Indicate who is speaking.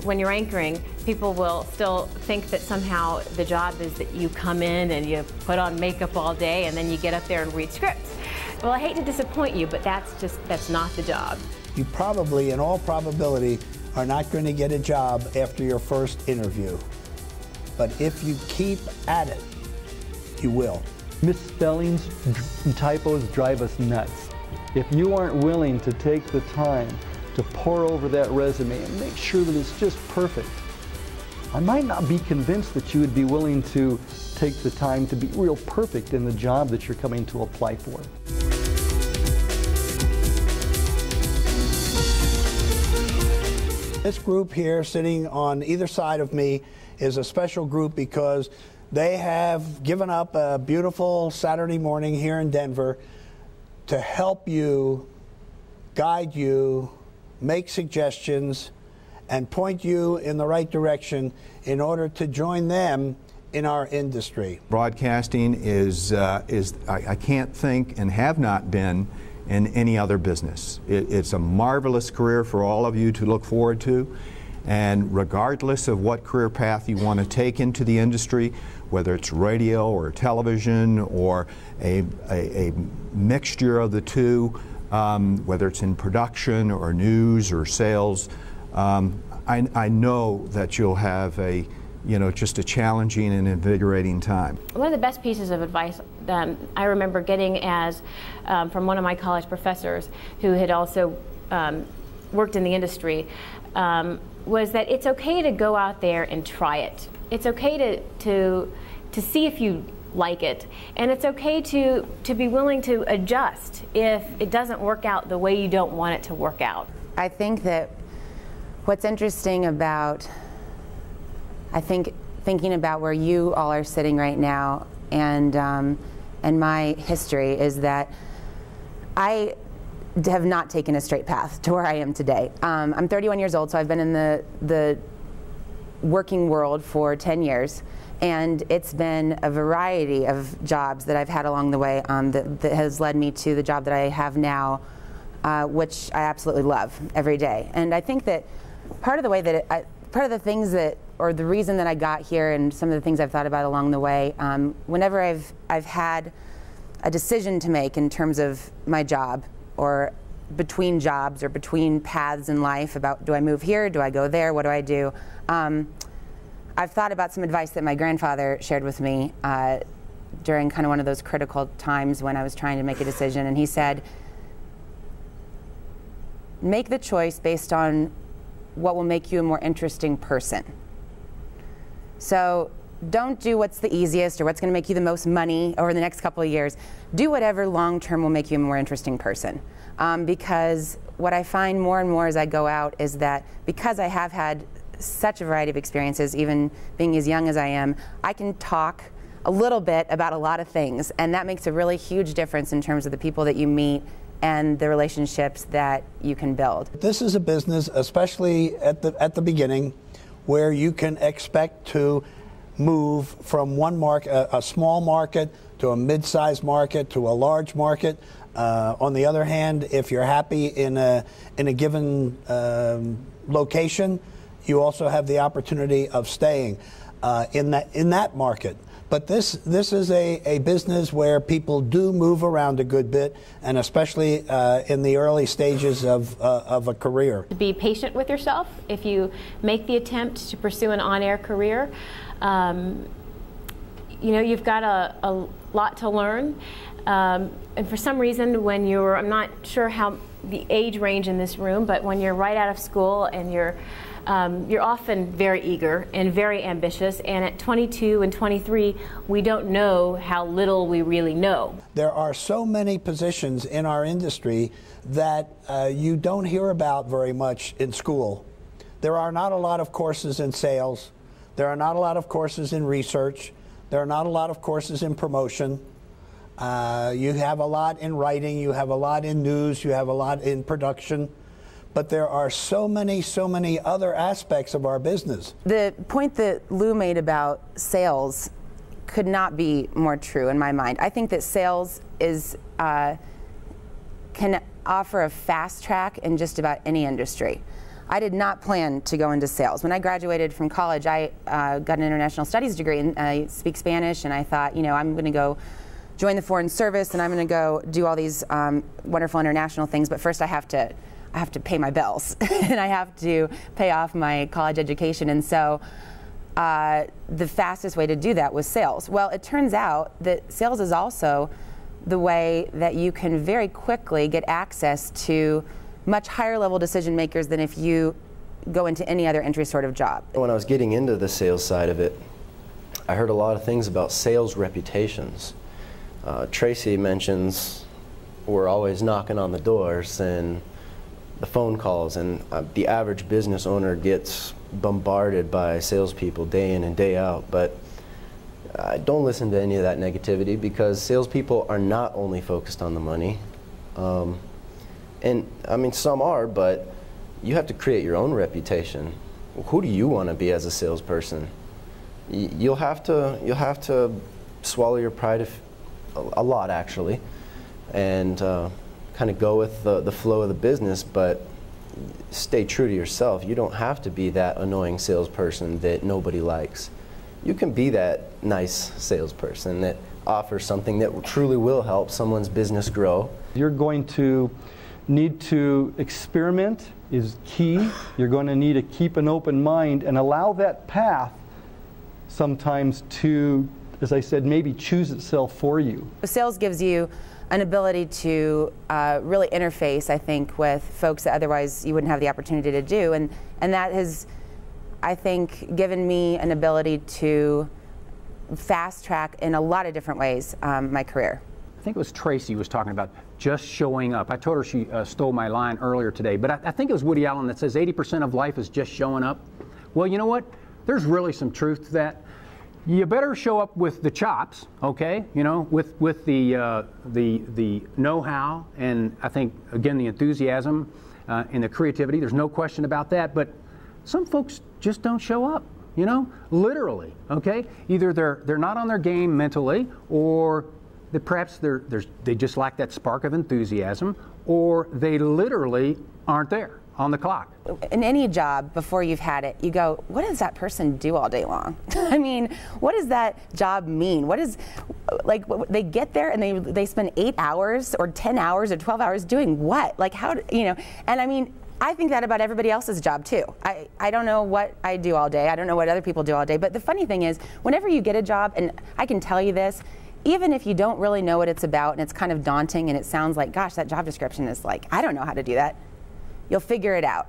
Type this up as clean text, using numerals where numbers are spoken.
Speaker 1: when you're anchoring, people will still think that somehow the job is that you come in and you put on makeup all day and then you get up there and read scripts. Well, I hate to disappoint you, but that's not the job.
Speaker 2: You probably, in all probability, are not going to get a job after your first interview. But if you keep at it, you will.
Speaker 3: Misspellings and typos drive us nuts. If you aren't willing to take the time to pore over that resume and make sure that it's just perfect, I might not be convinced that you would be willing to take the time to be real perfect in the job that you're coming to apply for.
Speaker 2: This group here sitting on either side of me is a special group because they have given up a beautiful Saturday morning here in Denver to help you, guide you, make suggestions, and point you in the right direction in order to join them in our industry.
Speaker 4: Broadcasting is I can't think and have not been in any other business. It's a marvelous career for all of you to look forward to, and regardless of what career path you want to take into the industry, whether it's radio or television or a mixture of the two, whether it's in production or news or sales, I know that you'll have just a challenging and invigorating time.
Speaker 1: One of the best pieces of advice I remember getting from one of my college professors who had also worked in the industry was that it's okay to go out there and try it. It's okay to see if you like it, and it's okay to be willing to adjust if it doesn't work out the way you don't want it to work out.
Speaker 5: I think that what's interesting about, thinking about where you all are sitting right now and my history is that I have not taken a straight path to where I am today. I'm 31 years old, so I've been in the working world for 10 years, and it's been a variety of jobs that I've had along the way that has led me to the job that I have now, which I absolutely love every day. And I think that part of the way that part of the things that, or the reason that I got here, and some of the things I've thought about along the way, whenever I've had a decision to make in terms of my job, or between jobs, or between paths in life, about do I move here, do I go there, what do I do? I've thought about some advice that my grandfather shared with me during kind of one of those critical times when I was trying to make a decision, and he said, make the choice based on what will make you a more interesting person. So don't do what's the easiest or what's going to make you the most money over the next couple of years. Do whatever long-term will make you a more interesting person. Because what I find more and more as I go out is that because I have had such a variety of experiences, even being as young as I am, I can talk a little bit about a lot of things, and that makes a really huge difference in terms of the people that you meet and the relationships that you can build.
Speaker 2: This is a business, especially at the beginning, where you can expect to move from one market, a small market, to a mid-sized market, to a large market. On the other hand, if you're happy in a given location, you also have the opportunity of staying in that market. But this is a business where people do move around a good bit, and especially in the early stages of a career.
Speaker 1: Be patient with yourself. If you make the attempt to pursue an on-air career, you've got a lot to learn. And for some reason, when I'm not sure how the age range in this room, but when you're right out of school and you're often very eager and very ambitious, and at 22 and 23, we don't know how little we really know.
Speaker 2: There are so many positions in our industry that you don't hear about very much in school. There are not a lot of courses in sales. There are not a lot of courses in research. There are not a lot of courses in promotion. You have a lot in writing, you have a lot in news, you have a lot in production. But there are so many other aspects of our business. The
Speaker 5: point that Lou made about sales could not be more true in my mind. I think that sales can offer a fast track in just about any industry. I did not plan to go into sales. When I graduated from college, I got an international studies degree and I speak Spanish, and I thought, you know, I'm going to go join the Foreign Service and I'm going to go do all these wonderful international things, but first I have to pay my bills and I have to pay off my college education. And so the fastest way to do that was sales. Well, it turns out that sales is also the way that you can very quickly get access to much higher level decision makers than if you go into any other entry sort of job.
Speaker 6: When I was getting into the sales side of it, I heard a lot of things about sales reputations. Tracy mentions we're always knocking on the doors and the phone calls, and the average business owner gets bombarded by salespeople day in and day out. But don't listen to any of that negativity, because salespeople are not only focused on the money. And I mean, some are, but you have to create your own reputation. Who do you want to be as a salesperson? You'll have to swallow your pride a lot, actually, and kind of go with the flow of the business, but stay true to yourself. You don't have to be that annoying salesperson that nobody likes. You can be that nice salesperson that offers something that truly will help someone's business grow.
Speaker 3: You're going to need to experiment is key. You're going to need to keep an open mind and allow that path sometimes to, as I said, maybe choose itself for you.
Speaker 5: Sales gives you an ability to really interface, I think, with folks that otherwise you wouldn't have the opportunity to do, and that has, I think, given me an ability to fast track in a lot of different ways my career.
Speaker 7: I think it was Tracy who was talking about just showing up. I told her she stole my line earlier today, but I think it was Woody Allen that says 80% of life is just showing up. Well, you know what? There's really some truth to that. You better show up with the chops, okay? You know, with the know-how, and I think again the enthusiasm and the creativity. There's no question about that. But some folks just don't show up. You know, literally, okay? Either they're not on their game mentally, or perhaps they just lack that spark of enthusiasm, or they literally aren't there on the clock.
Speaker 5: In any job, before you've had it, you go, what does that person do all day long? I mean, what does that job mean? What is, like, they get there and they spend 8 hours or 10 hours or 12 hours doing what? Like, how, you know, and I mean, I think that about everybody else's job too. I don't know what I do all day. I don't know what other people do all day. But the funny thing is, whenever you get a job, and I can tell you this, even if you don't really know what it's about and it's kind of daunting and it sounds like, gosh, that job description is like, I don't know how to do that, you'll figure it out.